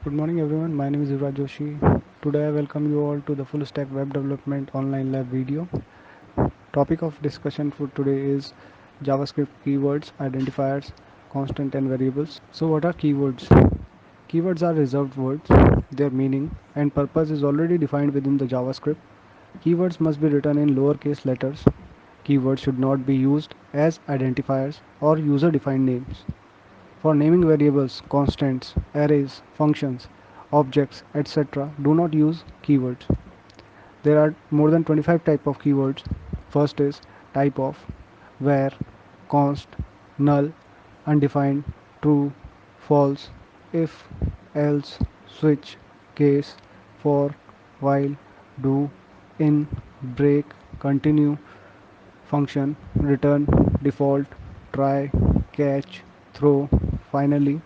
Good morning everyone, my name is Yuvraj Joshi. Today I welcome you all to the Full Stack Web Development Online Lab video. Topic of discussion for today is JavaScript keywords, identifiers, constant and variables. So what are keywords? Keywords are reserved words. Their meaning and purpose is already defined within the JavaScript. Keywords must be written in lowercase letters. Keywords should not be used as identifiers or user-defined names. For naming variables, constants, arrays, functions, objects, etc., do not use keywords. There are more than 25 type of keywords. First is type of, where, const, null, undefined, true, false, if, else, switch, case, for, while, do, in, break, continue, function, return, default, try, catch, throw, finally,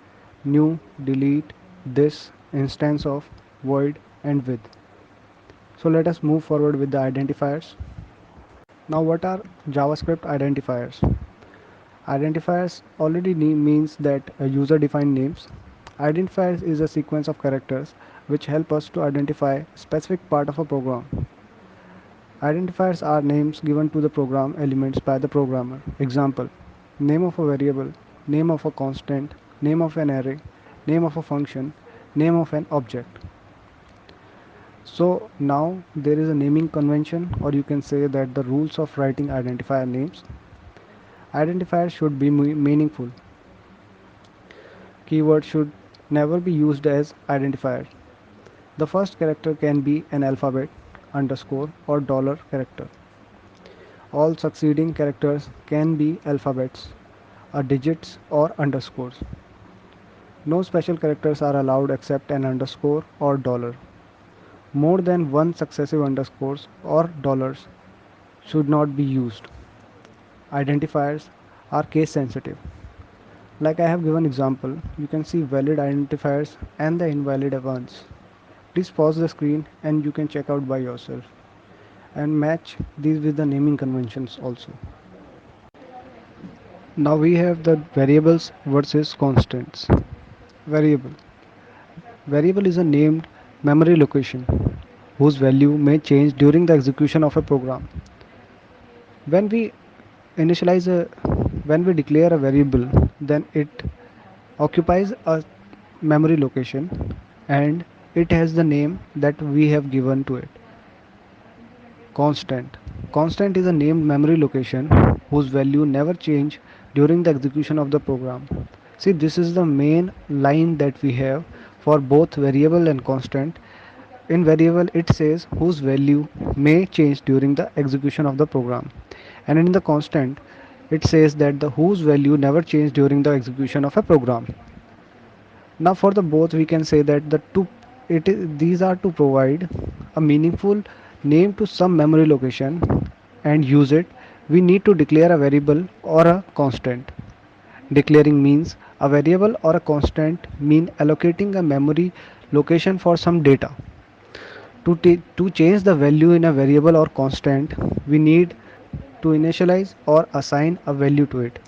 new, delete, this, instance of, void, and with. So let us move forward with the identifiers. Now what are JavaScript identifiers? Identifiers already means that user defined names. Identifiers is a sequence of characters which help us to identify specific part of a program. Identifiers are names given to the program elements by the programmer. Example: name of a variable, name of a constant, name of an array, name of a function, name of an object. So now there is a naming convention, or you can say that the rules of writing identifier names. Identifiers should be meaningful. Keywords should never be used as identifiers. The first character can be an alphabet, underscore, or dollar character. All succeeding characters can be alphabets, digits, or underscores. No special characters are allowed except an underscore or dollar. More than one successive underscores or dollars should not be used. Identifiers are case sensitive. Like I have given example, you can see valid identifiers and the invalid ones. Please pause the screen and you can check out by yourself and match these with the naming conventions also. Now we have the variables versus constants. Variable. Variable is a named memory location whose value may change during the execution of a program. When we initialize a when we declare a variable, then it occupies a memory location and it has the name that we have given to it. Constant. Constant is a named memory location whose value never change during the execution of the program. See, this is the main line that we have for both variable and constant. In variable, it says whose value may change during the execution of the program. And in the constant, it says that the whose value never change during the execution of a program. Now for the both we can say that these are to provide a meaningful name to some memory location and use it. We need to declare a variable or a constant. Declaring means a variable or a constant mean allocating a memory location for some data. To change the value in a variable or constant, we need to initialize or assign a value to it.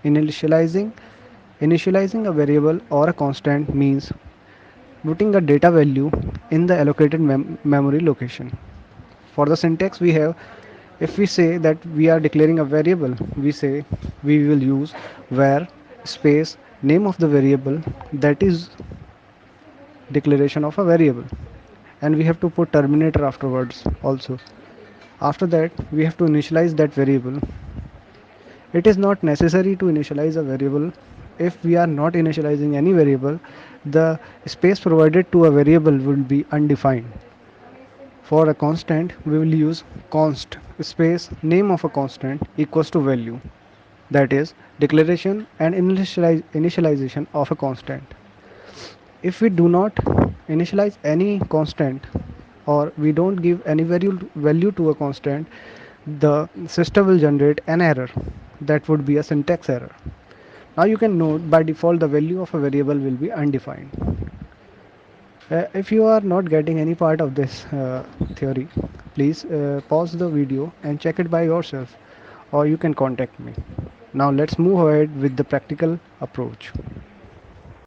Initializing Initializing a variable or a constant means putting a data value in the allocated memory location. For the syntax we have, if we say that we are declaring a variable, we say we will use var space name of the variable, that is declaration of a variable, and we have to put terminator afterwards also. After that we have to initialize that variable. It is not necessary to initialize a variable. If we are not initializing any variable, the space provided to a variable will be undefined. For a constant, we will use const space name of a constant equals to value. That is declaration and initialization of a constant. If we do not initialize any constant or we don't give any value to a constant, the system will generate an error. That would be a syntax error. Now you can note by default the value of a variable will be undefined. If you are not getting any part of this theory, please pause the video and check it by yourself, or you can contact me. Now let's move ahead with the practical approach.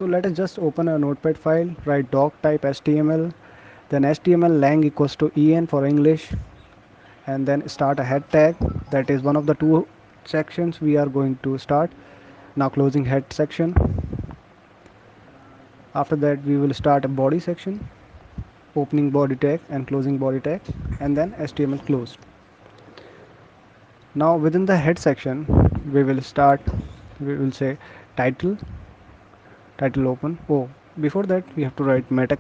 So let us just open a notepad file, write doc type HTML, then HTML lang equals to en for English, and then start a head tag. That is one of the two sections we are going to start. Now closing head section. After that we will start a body section, opening body tag and closing body tag, and then HTML closed. Now within the head section we will say title, title open. Oh, before that we have to write meta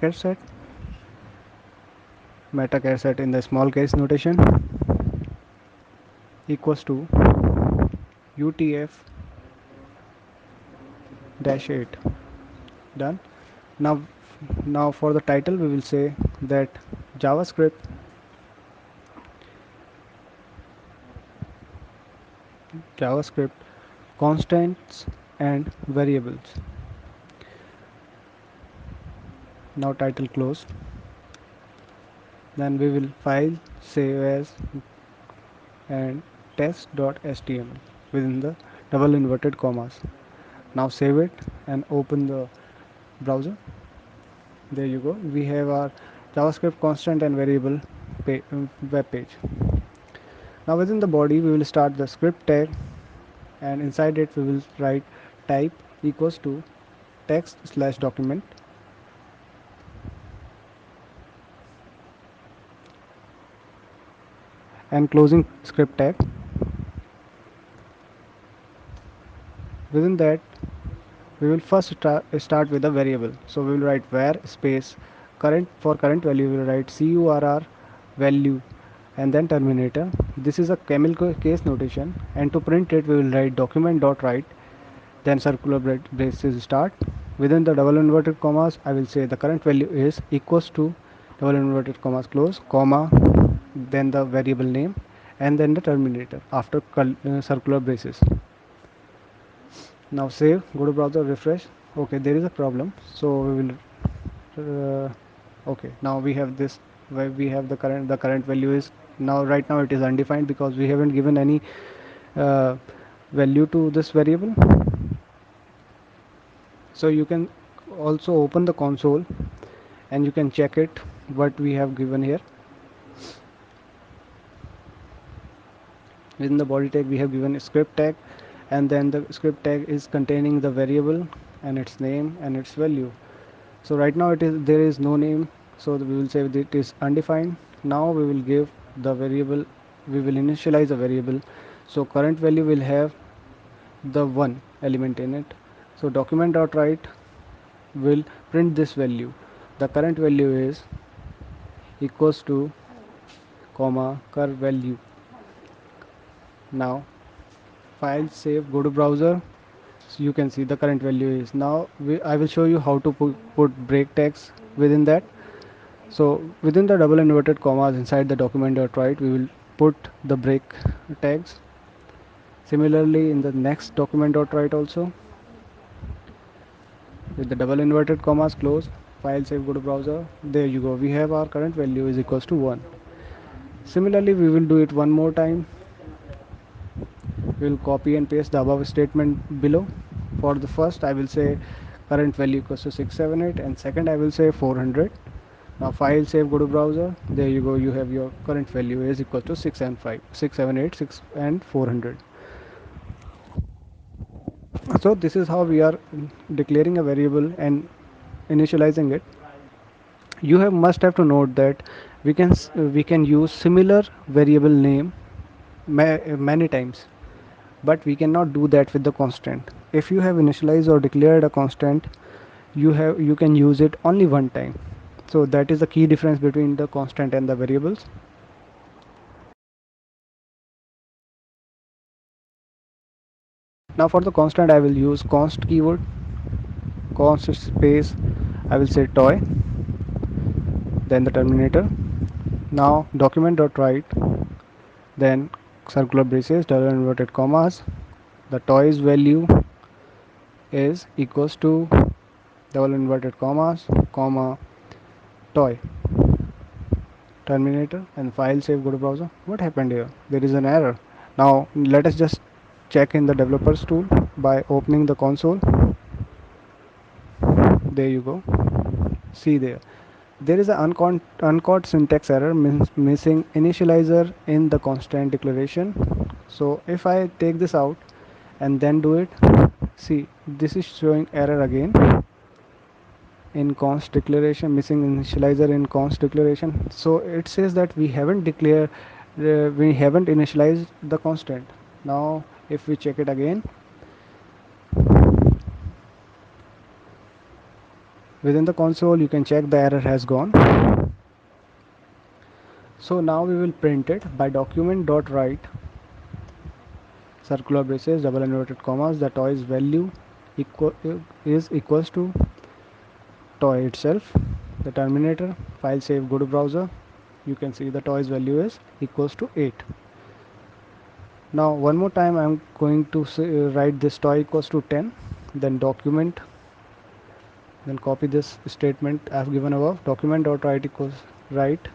set in the small case notation equals to utf dash 8. Done. Now now for the title we will say that javascript constants and variables. Now title close. Then we will file save as and test.html within the double inverted commas. Now save it and open the browser. There you go, we have our javascript constant and variable web page. Now within the body we will start the script tag, and inside it we will write type equals to text slash document, and closing script tag. Within that we will first start with a variable, so we will write var space current. For current value we will write curr value and then terminator. This is a camel case notation, and to print it we will write document dot write, then circular braces start. Within the double inverted commas I will say the current value is equals to double inverted commas close comma, then the variable name, and then the terminator after circular braces. Now save, go to browser, refresh. Okay, there is a problem, so we will okay, now we have this where we have the current value is now right now it is undefined because we haven't given any uh, value to this variable. So you can also open the console and you can check it what we have given here. Within the body tag we have given a script tag, and then the script tag is containing the variable and its name and its value. So right now there is no name, so we will say that it is undefined. Now we will give the variable, we will initialize a variable. So current value will have the one element in it, so document.write will print this value. The current value is equals to comma cur value. Now file save, go to browser, so you can see the current value is now I will show you how to put break tags within that. So within the double inverted commas inside the document.write we will put the break tags. Similarly in the next document.write also, with the double inverted commas close, file save, go to browser. There you go, we have our current value is equals to 1. Similarly we will do it one more time. We will copy and paste the above statement below. For the first I will say current value equals to 678, and second I will say 400. Now file save, go to browser. There you go, you have your current value is equal to 6 and 5, 6, 7, 8, 6 and 400. So this is how we are declaring a variable and initializing it. You have must have to note that we can use similar variable name many times, but we cannot do that with the constant. If you have initialized or declared a constant, you can use it only one time. So that is the key difference between the constant and the variables. Now for the constant I will use const keyword, const space, I will say toy, then the terminator. Now document.write, then circular braces, double inverted commas, the toys value is equals to double inverted commas comma toy, terminator, and file save, go to browser. What happened here? There is an error. Now let us just check in the developers tool by opening the console. There you go. See there. There is an uncaught syntax error, means missing initializer in the constant declaration. So if I take this out and then do it, see this is showing error again in const declaration, missing initializer in const declaration. So it says that we haven't initialized the constant. Now if we check it again, within the console you can check the error has gone. So now we will print it by document.write circular braces double inverted commas the toys value equal is equals to toy itself, the terminator, file save, go to browser. You can see the toys value is equals to 8. Now one more time I'm going to write this toy equals to 10, then document, then copy this statement I've given above, document.write equals write.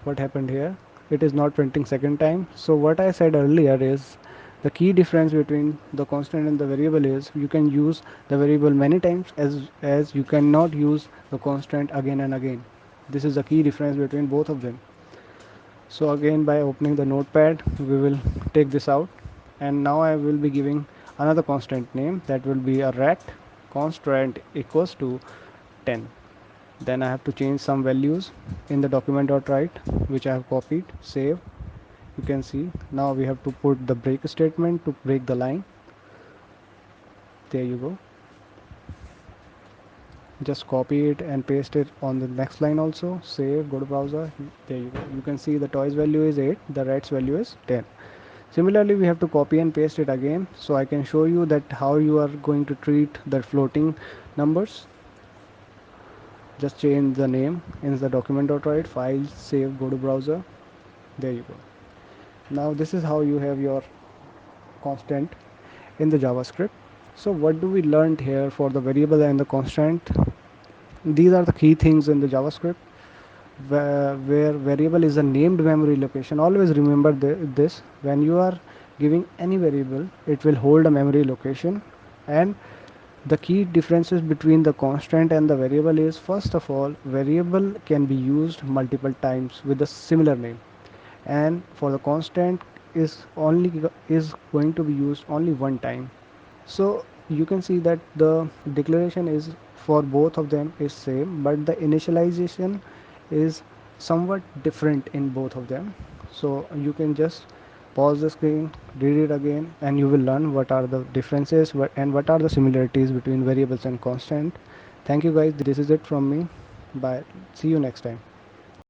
What happened here? It is not printing second time. So what I said earlier is the key difference between the constant and the variable is you can use the variable many times as you cannot use the constant again and again. This is the key difference between both of them. So again, by opening the notepad we will take this out, and now I will be giving another constant name, that will be a rat constant equals to 10. Then I have to change some values in the document.write which I have copied, save. You can see now we have to put the break statement to break the line. There you go. Just copy it and paste it on the next line also, save, go to browser. There you go. You can see the toys value is 8, the rat's value is 10. Similarly we have to copy and paste it again, so I can show you that how you are going to treat the floating numbers. Just change the name in the document.write, file, save, go to browser. There you go. Now this is how you have your constant in the JavaScript. So what do we learned here for the variable and the constant? These are the key things in the JavaScript, where variable is a named memory location. Always remember this, when you are giving any variable it will hold a memory location. And the key differences between the constant and the variable is, first of all, variable can be used multiple times with a similar name, and for the constant is going to be used only one time. So you can see that the declaration is for both of them is same, but the initialization is somewhat different in both of them. So you can just pause the screen, read it again, and you will learn what are the differences and what are the similarities between variables and constant. Thank you guys, this is it from me. Bye, see you next time.